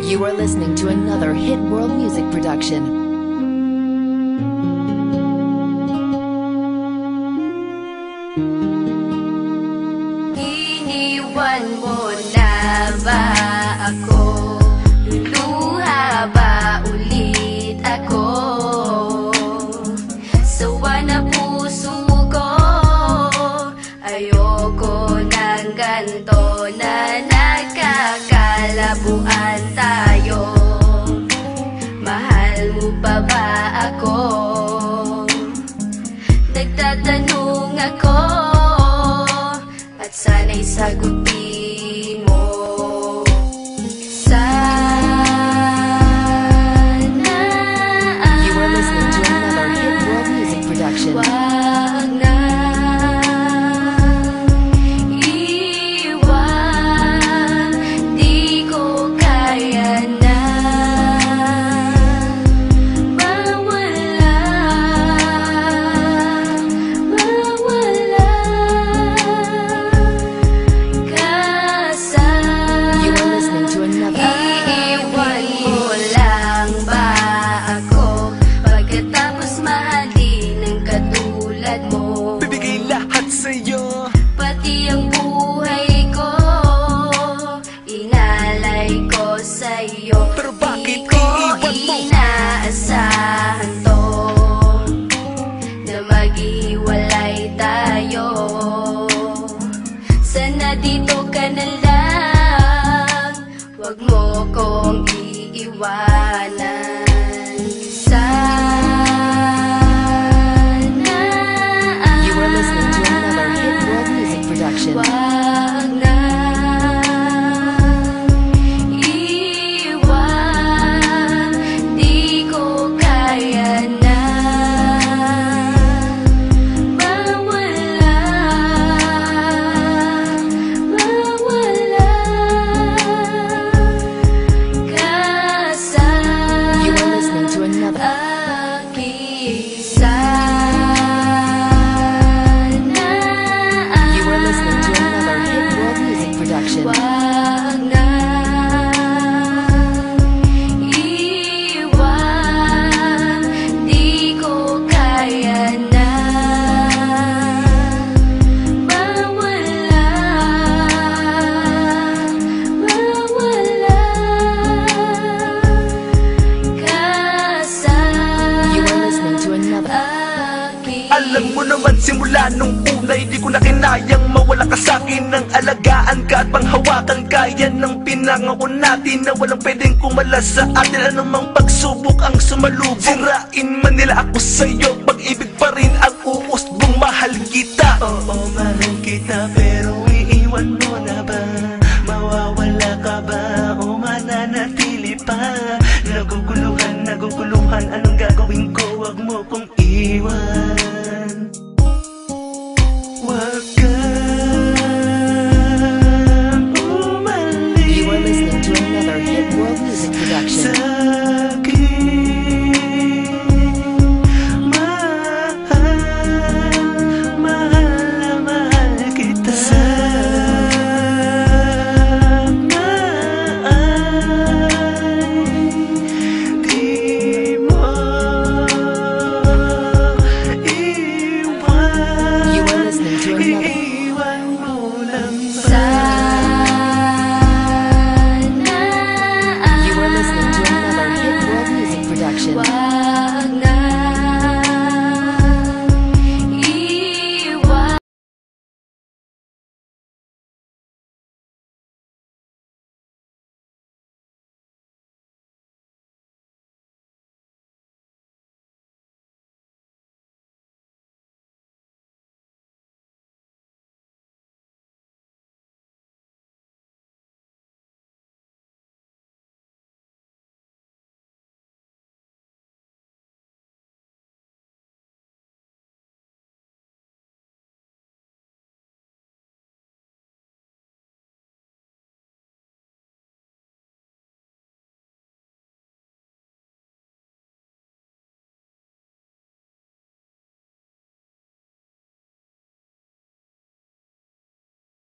You are listening to another Hit World Music production. Iniwan mo na ba ako? Luluha ba ulit ako? Sawa na puso ko, ayoko ng ganto na nagkakalabuan tayo. Mahal mo pa ba ako? Nagtatanong ako at sana'y sagutin mo. Sana You are listening to another Hit World Music production. wag na iwan, di ko kaya na mawala, mawala ka sa You are listening to another. iiwan mo lang ba ako pagkatapos mahalin ng katulad mo? Bibigay lahat sa'yo. Pati ang buhay ko inalay ko sa'yo. Pero bakit Di ko iiwan mo? inaasahan to na maghiwalay tayo. Sana dito ka na lang, wag mo kong iiwanan. Sana You are listening to another Hit World Music production. wag na iwan, di ko kaya na mawala, mawala ka sa You are listening to another. akin. Sana You are listening to another Hit World Music production. wag na iwan, di ko kaya na mawala, mawala ka sa You are listening to another. akin. Alam mo naman simula nung unay, di ko na kinayang mawala ka sa'kin. Nang alagaan ka at panghawakan ka, yan ang pinangako natin na walang pwedeng kumalas sa atin. Anumang pagsubok ang sumalubong, sirain man nila ako sa'yo, pag-ibig pa rin ang uusbong. Mahal kita, oo mahal kita, pero iiwan mo na ba? Mawawala ka ba o mananatili pa? Naguguluhan, naguguluhan, anong gagawin ko? Wag mo kong iwan. Wag kang umalis You are listening to another Hit World Music production. sa'kin. Mahal, mahal na mahal kita. Sana ay di mo You are listening to another. iwan.